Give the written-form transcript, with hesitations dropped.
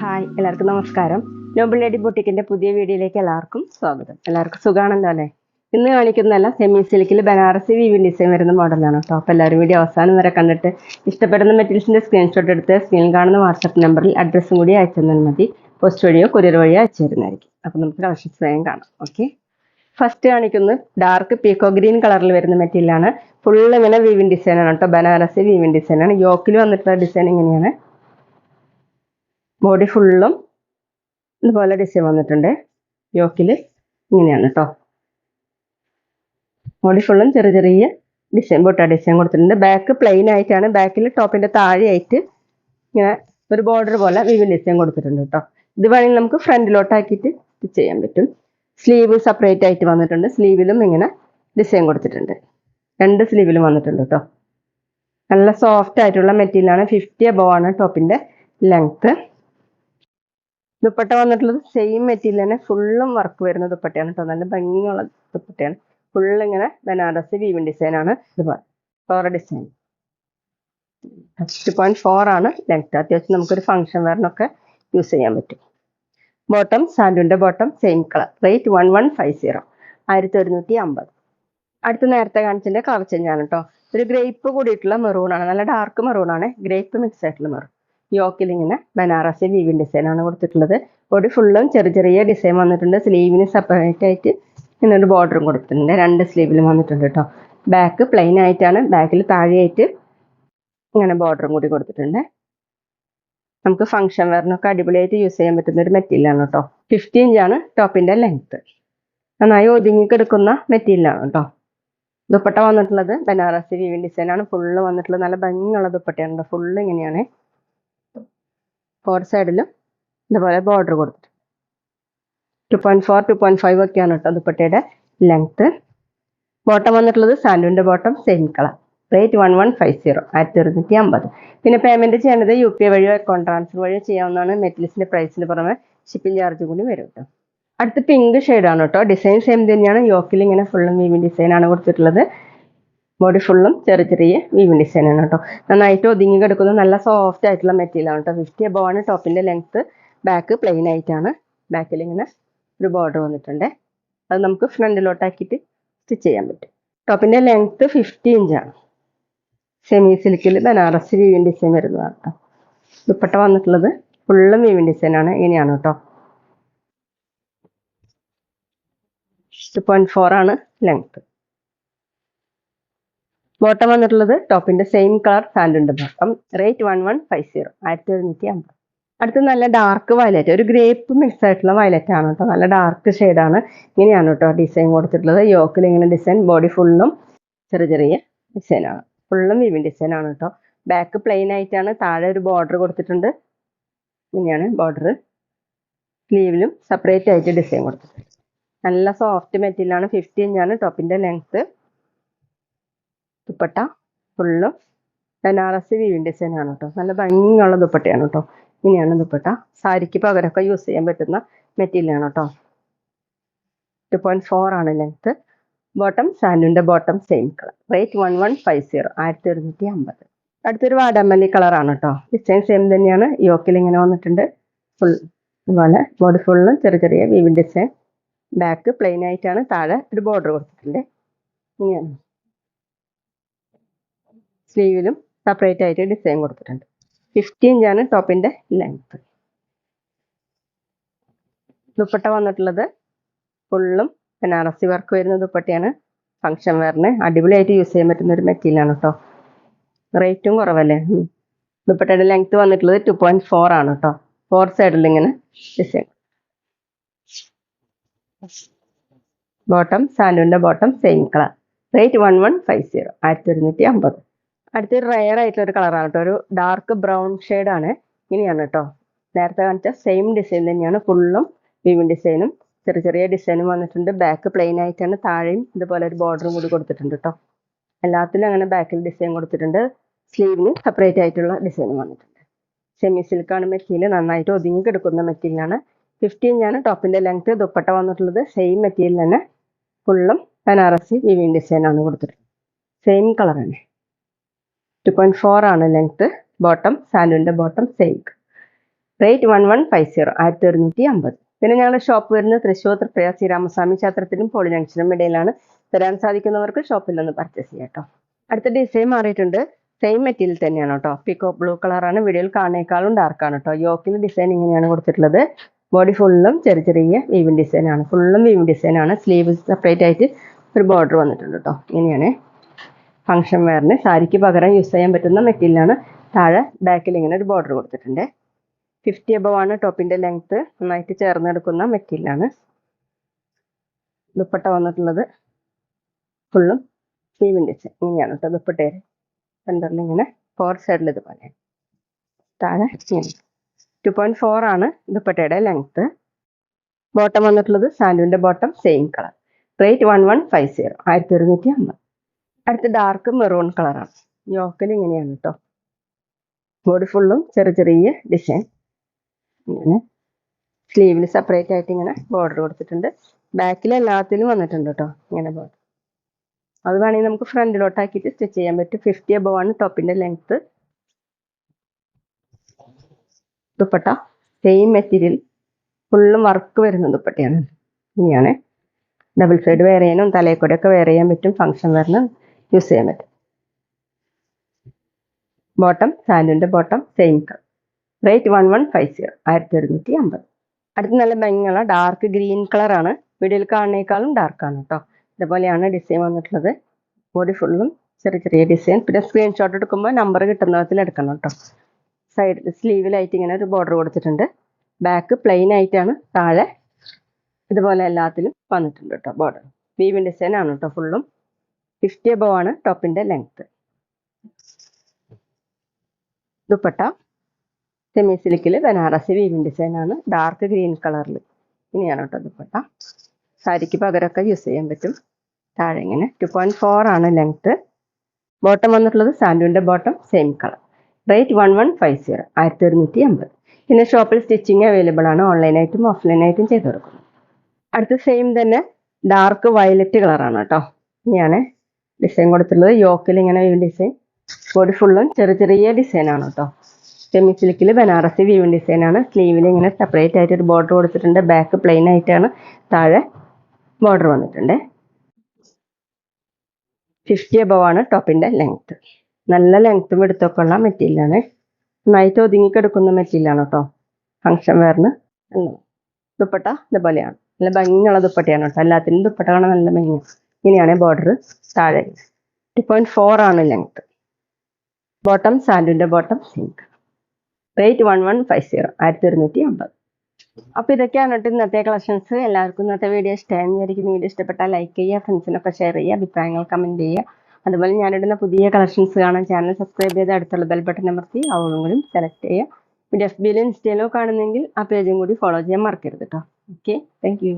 Hi, എല്ലാവർക്കും നമസ്കാരം. Noble lady ബൊട്ടിക്കിന്റെ പുതിയ വീഡിയോയിലേക്ക് എല്ലാവർക്കും സ്വാഗതം. എല്ലാവർക്കും സുഖാണല്ലോ അല്ലേ? ഇന്ന് കാണിക്കുന്നതല്ല സെമി സിൽക്കിൽ ബനാറസി വീവിൻ ഡിസൈൻ വരുന്ന മോഡലാണ് കേട്ടോ. അപ്പോൾ എല്ലാവരും വീഡിയോ അവസാനം വരെ കണ്ടിട്ട് ഇഷ്ടപ്പെടുന്ന മെറ്റീരിയൽസിന്റെ സ്ക്രീൻഷോട്ട് എടുത്ത് സ്ക്രീനിൽ കാണുന്ന വാട്സപ്പ് നമ്പറിൽ അഡ്രസ്സും കൂടി അയച്ചു തന്നാൽ മതി. പോസ്റ്റ് വഴിയോ കൊറിയർ വഴിയോ അയച്ചു തരുന്നതായിരിക്കും. അപ്പോൾ നമുക്ക് കളക്ഷൻസ് വേഗം കാണാം. ഓക്കെ, ഫസ്റ്റ് കാണിക്കുന്നത് ഡാർക്ക് പീക്കോ ഗ്രീൻ കളറിൽ വരുന്ന മെറ്റീരിയലാണ്. ഫുൾ ഇങ്ങനെ വീവിൻ ഡിസൈൻ ആണ് കേട്ടോ. ബനാറസി വീവിൻ ഡിസൈൻ ആണ്. യോക്കിൽ വന്നിട്ടുള്ള ഡിസൈൻ ഇങ്ങനെയാണ്. ബോഡി ഫുള്ളും ഇതുപോലെ ഡിസൈൻ വന്നിട്ടുണ്ട്. യോക്കിൽ ഇങ്ങനെയാണ് കേട്ടോ. ബോഡി ഫുള്ളും ചെറിയ ചെറിയ ഡിസൈൻ ബൊട്ട ഡിസൈൻ കൊടുത്തിട്ടുണ്ട്. ബാക്ക് പ്ലെയിൻ ആയിട്ടാണ്. ബാക്കിൽ ടോപ്പിന്റെ താഴെയായിട്ട് ഇങ്ങനെ ഒരു ബോർഡർ പോലെ വിവിൻ ഡിസൈൻ കൊടുത്തിട്ടുണ്ട് കേട്ടോ. ഇത് വേണമെങ്കിൽ നമുക്ക് ഫ്രണ്ടിലോട്ടാക്കിയിട്ട് സ്റ്റിച്ച് ചെയ്യാൻ പറ്റും. സ്ലീവ് സെപ്പറേറ്റ് ആയിട്ട് വന്നിട്ടുണ്ട്. സ്ലീവിലും ഇങ്ങനെ ഡിസൈൻ കൊടുത്തിട്ടുണ്ട്. രണ്ട് സ്ലീവിലും വന്നിട്ടുണ്ട് കേട്ടോ. നല്ല സോഫ്റ്റ് ആയിട്ടുള്ള മെറ്റീരിയലാണ്. 50 above ആണ് ടോപ്പിന്റെ ലെങ്ത്. ദുപ്പട്ട വന്നിട്ടുള്ളത് സെയിം മെറ്റീരിയൽ തന്നെ. ഫുള്ളും വർക്ക് വരുന്ന ദുപ്പട്ടയാണ് കേട്ടോ. നല്ല ഭംഗിയുള്ള ദുപ്പട്ടയാണ്. ഫുള്ള് ഇങ്ങനെ ബനാറസി വീവിൻ ഡിസൈൻ ആണ്. ഇതുപോലെ ഫ്ലോറൽ ഡിസൈൻ. 2.4 ആണ് ലെങ്ത്. അത്യാവശ്യം നമുക്കൊരു ഫംഗ്ഷൻ വെയറിനൊക്കെ യൂസ് ചെയ്യാൻ പറ്റും. ബോട്ടം സാൻഡുവിന്റെ ബോട്ടം സെയിം കളർ. റേറ്റ് 1150, 1150. അടുത്ത നേരത്തെ കാണിച്ചതിന്റെ കളർ ചേഞ്ച് ആണ് കേട്ടോ. ഒരു ഗ്രേപ്പ് കൂടിയിട്ടുള്ള മെറൂൺ ആണ്. നല്ല ഡാർക്ക് മെറൂൺ ആണ്. ഗ്രേപ്പ് മിക്സ് ആയിട്ടുള്ള മെറൂൺ. യോക്കിൽ ഇങ്ങനെ ബനാറസി വീവിൻ ഡിസൈൻ ആണ് കൊടുത്തിട്ടുള്ളത്. ബോഡി ഫുള്ളും ചെറിയ ചെറിയ ഡിസൈൻ വന്നിട്ടുണ്ട്. സ്ലീവിന് സെപ്പറേറ്റ് ആയിട്ട് ഇങ്ങനൊരു ബോർഡറും കൊടുത്തിട്ടുണ്ട്. രണ്ട് സ്ലീവിലും വന്നിട്ടുണ്ട് കേട്ടോ. ബാക്ക് പ്ലെയിൻ ആയിട്ടാണ്. ബാക്കിൽ താഴെയായിട്ട് ഇങ്ങനെ ബോർഡറും കൂടി കൊടുത്തിട്ടുണ്ട്. നമുക്ക് ഫംഗ്ഷൻ വെയറിനൊക്കെ അടിപൊളിയായിട്ട് യൂസ് ചെയ്യാൻ പറ്റുന്ന ഒരു മെറ്റീരിയലാണ് കേട്ടോ. 50 ഇഞ്ചാണ് ടോപ്പിന്റെ ലെങ്ത്. നന്നായി ഒതുങ്ങിക്കെടുക്കുന്ന മെറ്റീരിയലാണ് കേട്ടോ. ദുപ്പട്ട വന്നിട്ടുള്ളത് ബനാറസി വീവിൻ ഡിസൈൻ ആണ്. ഫുള്ള് വന്നിട്ടുള്ളത് നല്ല ഭംഗിയുള്ള ദുപ്പട്ടയാണ് കേട്ടോ. ഫുള്ള് ഇങ്ങനെയാണ്. 4 സൈഡിലും ഇതുപോലെ ബോർഡർ കൊടുത്തിട്ടുണ്ട്. 2.4 2.5 ഒക്കെയാണ് കേട്ടോ ദുപ്പട്ടയുടെ ലെങ്ത്. ബോട്ടം വന്നിട്ടുള്ളത് സാൻഡുവിന്റെ ബോട്ടം സെയിം കളർ. റേറ്റ് 1150, 1150. പിന്നെ പേയ്മെന്റ് ചെയ്യേണ്ടത് UPI വഴിയോ അക്കൗണ്ട് ട്രാൻസ്ഫർ വഴിയോ ചെയ്യാവുന്നതാണ്. മെറ്റീരിയൽസിന്റെ പ്രൈസിന് പുറമെ ഷിപ്പിംഗ് ചാർജ് കൂടി വരും കേട്ടോ. അടുത്ത പിങ്ക് ഷെയ്ഡാണ് കേട്ടോ. ഡിസൈൻ സെയിം തന്നെയാണ്. യോക്കിൽ ഇങ്ങനെ ഫുള്ളും വീവിൻ ഡിസൈൻ ആണ് കൊടുത്തിട്ടുള്ളത്. ബോഡി ഫുള്ളും ചെറിയ ചെറിയ വീവിൻ ഡിസൈൻ ആണ് കേട്ടോ. നന്നായിട്ട് ഒതുങ്ങി കിടക്കുന്ന നല്ല സോഫ്റ്റ് ആയിട്ടുള്ള മെറ്റീരിയൽ ആണ് കേട്ടോ. 50 above ആണ് ടോപ്പിന്റെ ലെങ്ത്. ബാക്ക് പ്ലെയിൻ ആയിട്ടാണ്. ബാക്കിൽ ഇങ്ങനെ ഒരു ബോർഡർ വന്നിട്ടുണ്ട്. അത് നമുക്ക് ഫ്രണ്ടിലോട്ടാക്കിയിട്ട് സ്റ്റിച്ച് ചെയ്യാൻ പറ്റും. ടോപ്പിന്റെ ലെങ്ത് 50 ഇഞ്ചാണ്. സെമി സിൽക്കിൽ ബനാറസി വീവിൻ ഡിസൈൻ വരുന്നതാണ് കേട്ടോ. ദുപ്പട്ട വന്നിട്ടുള്ളത് ഫുള്ളും വീവിൻ ഡിസൈൻ ആണ്. ഇങ്ങനെയാണ് കേട്ടോ. 2.4 ആണ് ലെങ്ത്. ബോട്ടം വന്നിട്ടുള്ളത് ടോപ്പിന്റെ സെയിം കളർ സാൻഡുവിന്റെ ബോട്ടം. റേറ്റ് 1150, 1150. അടുത്ത് നല്ല ഡാർക്ക് വയലറ്റ്, ഒരു ഗ്രേപ്പ് മിക്സ് ആയിട്ടുള്ള വയലറ്റ് ആണ് കേട്ടോ. നല്ല ഡാർക്ക് ഷെയ്ഡാണ്. ഇങ്ങനെയാണ് കേട്ടോ ഡിസൈൻ കൊടുത്തിട്ടുള്ളത്. യോക്കിൽ ഇങ്ങനെ ഡിസൈൻ. ബോഡി ഫുള്ളും ചെറിയ ചെറിയ ഡിസൈനാണ്. ഫുള്ളും വീവിൻ ഡിസൈൻ ആണ് കേട്ടോ. ബാക്ക് പ്ലെയിൻ ആയിട്ടാണ്. താഴെ ഒരു ബോർഡർ കൊടുത്തിട്ടുണ്ട്. ഇങ്ങനെയാണ് ബോർഡർ. സ്ലീവിലും സെപ്പറേറ്റ് ആയിട്ട് ഡിസൈൻ കൊടുത്തിട്ടുണ്ട്. നല്ല സോഫ്റ്റ് മെറ്റീരിയൽ ആണ്. 50 ഇഞ്ചാണ് ടോപ്പിന്റെ ലെങ്ത്. ദുപ്പട്ട ഫുള്ളും ബനാറസി വീവിൻ ഡിസൈൻ ആണ് കേട്ടോ. നല്ല ഭംഗിയുള്ള ദുപ്പട്ടയാണ് കേട്ടോ. ഇങ്ങനെയാണ് ദുപ്പട്ട. സാരിക്ക് പകരമൊക്കെ യൂസ് ചെയ്യാൻ പറ്റുന്ന മെറ്റീരിയൽ ആണ് കേട്ടോ. 2.4 ആണ് ലെങ്ത്. ബോട്ടം സാൻഡുവിന്റെ ബോട്ടം സെയിം കളർ. റേറ്റ് 1150, 1150. അടുത്തൊരു വാടാമല്ലി കളറാണ് കേട്ടോ. ഡിസൈൻ സെയിം തന്നെയാണ്. യോക്കിൽ ഇങ്ങനെ വന്നിട്ടുണ്ട്. ഫുൾ ഇതുപോലെ ബോഡി ഫുള്ളും ചെറിയ ചെറിയ വീവിൻ ഡിസൈൻ. ബാക്ക് പ്ലെയിൻ ആയിട്ടാണ്. താഴെ ഒരു ബോർഡർ കൊടുത്തിട്ടുണ്ട്. ഇങ്ങനെയാണ്. സ്ലീവിലും സെപ്പറേറ്റ് ആയിട്ട് ഡിസൈൻ കൊടുത്തിട്ടുണ്ട്. 50 ഇഞ്ചാണ് ടോപ്പിന്റെ ലെങ്ത്. ദുപ്പട്ട വന്നിട്ടുള്ളത് ഫുള്ളും ബനാറസി വർക്ക് വരുന്ന ദുപ്പട്ടയാണ്. ഫംഗ്ഷൻ വെയറിന് അടിപൊളിയായിട്ട് യൂസ് ചെയ്യാൻ പറ്റുന്ന ഒരു മെറ്റീരിയൽ ആണ് കേട്ടോ. റേറ്റും കുറവല്ലേ. ദുപ്പട്ടയുടെ ലെങ്ത് വന്നിട്ടുള്ളത് 2.4 ആണ് കേട്ടോ. 4 സൈഡിൽ ഇങ്ങനെ ഡിസൈൻ. ബോട്ടം സാൻഡുവിന്റെ ബോട്ടം സെയിം കളർ. റേറ്റ് 1150, 1150. അടുത്തൊരു റയർ ആയിട്ടുള്ള ഒരു കളറാണ് കേട്ടോ. ഒരു ഡാർക്ക് ബ്രൗൺ ആണ്. ഇങ്ങനെയാണ് കേട്ടോ. നേരത്തെ കാണിച്ച സെയിം ഡിസൈൻ തന്നെയാണ്. ഫുള്ളും വീവിൻ ഡിസൈനും ചെറിയ ചെറിയ ഡിസൈനും വന്നിട്ടുണ്ട്. ബാക്ക് പ്ലെയിൻ ആയിട്ടാണ്. താഴെയും ഇതുപോലെ ഒരു ബോർഡറും കൂടി കൊടുത്തിട്ടുണ്ട് കേട്ടോ. എല്ലാത്തിലും അങ്ങനെ ബാക്കിൽ ഡിസൈൻ കൊടുത്തിട്ടുണ്ട്. സ്ലീവിന് സെപ്പറേറ്റ് ആയിട്ടുള്ള ഡിസൈനും വന്നിട്ടുണ്ട്. സെമി സിൽക്കാണ് മെറ്റീരിയൽ. നന്നായിട്ട് ഒതുങ്ങി കിടക്കുന്ന മെറ്റീരിയലാണ്. 50 ഇഞ്ചാണ് ടോപ്പിന്റെ ലെങ്ത്. ദുപ്പട്ട വന്നിട്ടുള്ളത് സെയിം മെറ്റീരിയൽ തന്നെ. ഫുള്ളും ബനാറസി വീവിൻ ഡിസൈൻ ആണ് കൊടുത്തിട്ടുള്ളത്. സെയിം കളർ തന്നെ. 2.4 ആണ് ലെങ്ത്. ബോട്ടം സാൻഡൂണിൻ്റെ ബോട്ടം സെയിം. റേറ്റ് 1150, 1150. പിന്നെ ഞങ്ങളുടെ ഷോപ്പ് വരുന്നത് തൃശ്ശൂർ തൃപ്രയാർ ശ്രീരാമസ്വാമി ക്ഷേത്രത്തിനും പോളി ജംഗ്ഷനും ഇടയിലാണ്. വരാൻ സാധിക്കുന്നവർക്ക് ഷോപ്പിൽ ഒന്ന് പർച്ചേസ് ചെയ്യാം കേട്ടോ. അടുത്ത ഡിസൈൻ മാറിയിട്ടുണ്ട്. സെയിം മെറ്റീരിയൽ തന്നെയാണ് കേട്ടോ. പീക്കോ ബ്ലൂ കളറാണ്. വീഡിയോയിൽ കാണേക്കാളും ഡാർക്കാണ് കേട്ടോ. യോക്കിൽ ഡിസൈൻ ഇങ്ങനെയാണ് കൊടുത്തിട്ടുള്ളത്. ബോഡി ഫുള്ളും ചെറിയ ചെറിയ വീവിൻ ഡിസൈനാണ്. ഫുള്ളും വീവിൻ ഡിസൈനാണ്. സ്ലീവ് സെപ്പറേറ്റ് ആയിട്ട് ഒരു ബോർഡർ വന്നിട്ടുണ്ട് കേട്ടോ. ഇങ്ങനെയാണ്. ഫംഗ്ഷൻ വെയറിന് സാരിക്ക് പകരം യൂസ് ചെയ്യാൻ പറ്റുന്ന മെറ്റീരിയലാണ്. താഴെ ബാക്കിൽ ഇങ്ങനെ ഒരു ബോർഡർ കൊടുത്തിട്ടുണ്ട്. 50 above ആണ് ടോപ്പിൻ്റെ ലെങ്ത്. നന്നായിട്ട് ചേർന്ന് എടുക്കുന്ന മെറ്റീരിയലാണ്. ദുപ്പട്ട വന്നിട്ടുള്ളത് ഫുള്ളും വീവിൻ ഡിസൈൻ ഇങ്ങനെയാണ് കേട്ടോ. ദുപ്പട്ടേര് സെൻറ്ററിൽ ഇങ്ങനെ 4 സൈഡിൽ ഇതുപോലെ. താഴെ 2.4 ആണ് ദുപ്പട്ടയുടെ ലെങ്ത്. ബോട്ടം വന്നിട്ടുള്ളത് സാൻഡൂണിൻ്റെ ബോട്ടം സെയിം കളർ. റേറ്റ് 1150, 1150. അടുത്ത ഡാർക്ക് മെറൂൺ കളറാണ്. യോക്കിൽ ഇങ്ങനെയാണ് കേട്ടോ. ബോഡി ഫുള്ളും ചെറിയ ചെറിയ ഡിസൈൻ. ഇങ്ങനെ സ്ലീവിൽ സെപ്പറേറ്റ് ആയിട്ട് ഇങ്ങനെ ബോർഡർ കൊടുത്തിട്ടുണ്ട്. ബാക്കിൽ എല്ലാത്തിലും വന്നിട്ടുണ്ട് കേട്ടോ ഇങ്ങനെ ബോർഡർ. അത് വേണമെങ്കിൽ നമുക്ക് ഫ്രണ്ടിലോട്ടാക്കിയിട്ട് സ്റ്റിച്ച് ചെയ്യാൻ പറ്റും. 50 above ആണ് ടോപ്പിൻ്റെ ലെങ്ത്. ദുപ്പട്ട സെയിം മെറ്റീരിയൽ ഫുള്ളും വർക്ക് വരുന്ന ദുപ്പട്ടയാണ്. ഇങ്ങനെയാണ്. ഡബിൾ സൈഡ് വെയർ ചെയ്യാനും തലയിൽ കൂടെ ഒക്കെ വെയർ ചെയ്യാൻ പറ്റും. ഫംഗ്ഷൻ വെയറിന് യൂസ് ചെയ്യാൻ പറ്റും. ബോട്ടം സാൻഡൂണിൻ്റെ ബോട്ടം സെയിം കളർ. റേറ്റ് 1150, 1150. അടുത്ത നല്ല ഭംഗിയുള്ള ഡാർക്ക് ഗ്രീൻ കളറാണ്. വീഡിയോയിൽ കാണുന്നേക്കാളും ഡാർക്കാണ് കേട്ടോ. ഇതുപോലെയാണ് ഡിസൈൻ വന്നിട്ടുള്ളത്. ബോഡി ഫുള്ളും ചെറിയ ചെറിയ ഡിസൈൻ. പിന്നെ സ്ക്രീൻഷോട്ട് എടുക്കുമ്പോൾ നമ്പർ കിട്ടുന്ന വിധത്തിൽ എടുക്കണം കേട്ടോ. സൈഡിൽ സ്ലീവിലായിട്ട് ഇങ്ങനെ ഒരു ബോർഡർ കൊടുത്തിട്ടുണ്ട്. ബാക്ക് പ്ലെയിൻ ആയിട്ടാണ്. താഴെ ഇതുപോലെ എല്ലാത്തിലും വന്നിട്ടുണ്ട് കേട്ടോ ബോർഡർ. വീവിൻ ഡിസൈൻ ആണ് കേട്ടോ ഫുള്ളും. 50 above ആണ് ടോപ്പിൻ്റെ ലെങ്ത്. ദുപ്പട്ട സെമി സിൽക്കിൽ ബനാറസി വീവിൻ ഡിസൈൻ ആണ്. ഡാർക്ക് ഗ്രീൻ കളറിൽ ഇങ്ങനെയാണ് കേട്ടോ ദുപ്പട്ട. സാരിക്ക് പകരമൊക്കെ യൂസ് ചെയ്യാൻ പറ്റും. താഴെ ഇങ്ങനെ 2.4 ആണ് ലെങ്ത്. ബോട്ടം വന്നിട്ടുള്ളത് സാൻഡൂണിൻ്റെ ബോട്ടം സെയിം കളർ. റേറ്റ് 1150, 1150. പിന്നെ ഷോപ്പിൽ സ്റ്റിച്ചിങ് അവൈലബിൾ ആണ്. ഓൺലൈനായിട്ടും ഓഫ്ലൈനായിട്ടും ചെയ്ത് കൊടുക്കുന്നു. അടുത്ത സെയിം തന്നെ ഡാർക്ക് വയലറ്റ് കളറാണ് കേട്ടോ. ഇങ്ങനെയാണ് ഡിസൈൻ കൊടുത്തിട്ടുള്ളത്. യോക്കിൽ ഇങ്ങനെ വീവിൻ ഡിസൈൻ. ബോഡി ഫുള്ളും ചെറിയ ചെറിയ ഡിസൈനാണ് കേട്ടോ. സെമി സിൽക്കിൽ ബനാറസി വീവിൻ ഡിസൈനാണ്. സ്ലീവിൽ ഇങ്ങനെ സെപ്പറേറ്റ് ആയിട്ട് ഒരു ബോർഡർ കൊടുത്തിട്ടുണ്ട്. ബാക്ക് പ്ലെയിൻ ആയിട്ടാണ്. താഴെ ബോർഡർ വന്നിട്ടുണ്ട്. 50 above ആണ് ടോപ്പിൻ്റെ ലെങ്ത്. നല്ല ലെങ്ത്തും എടുത്തൊക്കെ ഉള്ള മെറ്റീരിയലാണ്. നന്നായിട്ട് ഒതുങ്ങിക്കെടുക്കുന്ന മെറ്റീരിയലാണ് കേട്ടോ. ഫംഗ്ഷൻ വെയറിന് ദുപ്പട്ട ഇതുപോലെയാണ്. നല്ല ഭംഗിയുള്ള ദുപ്പട്ടയാണ് കേട്ടോ. എല്ലാത്തിനും ദുപ്പട്ട കാണാൻ നല്ല ഭംഗിയാണ്. ഇങ്ങനെയാണ് ബോർഡർ. താഴെ 2.4 ആണ് ലെങ്ത്. ബോട്ടം സാൻഡൂണിൻ്റെ ബോട്ടം സിങ്ക്. റേറ്റ് 1150, 1150. അപ്പോൾ ഇതൊക്കെയാണ് കേട്ടോ ഇന്നത്തെ കളക്ഷൻസ്. എല്ലാവർക്കും ഇന്നത്തെ വീഡിയോ ഇഷ്ടമായെന്ന് വിചാരിക്കുന്നു. വീഡിയോ ഇഷ്ടപ്പെട്ടാൽ ലൈക്ക് ചെയ്യുക, ഫ്രണ്ട്സിനൊക്കെ ഷെയർ ചെയ്യുക, അഭിപ്രായങ്ങൾ കമൻറ്റ് ചെയ്യുക. അതുപോലെ ഞാനിടുന്ന പുതിയ കളക്ഷൻസ് കാണാൻ ചാനൽ സബ്സ്ക്രൈബ് ചെയ്ത് അടുത്തുള്ള ബെൽ ബട്ടൺ അമർത്തി അവളും കൂടി സെലക്ട് ചെയ്യുക. വീഡിയോ FB-യിലോ ഇൻസ്റ്റയിലോ കാണുന്നെങ്കിൽ ആ പേജും കൂടി ഫോളോ ചെയ്യാൻ മറക്കരുത് കേട്ടോ. Okay, thank you.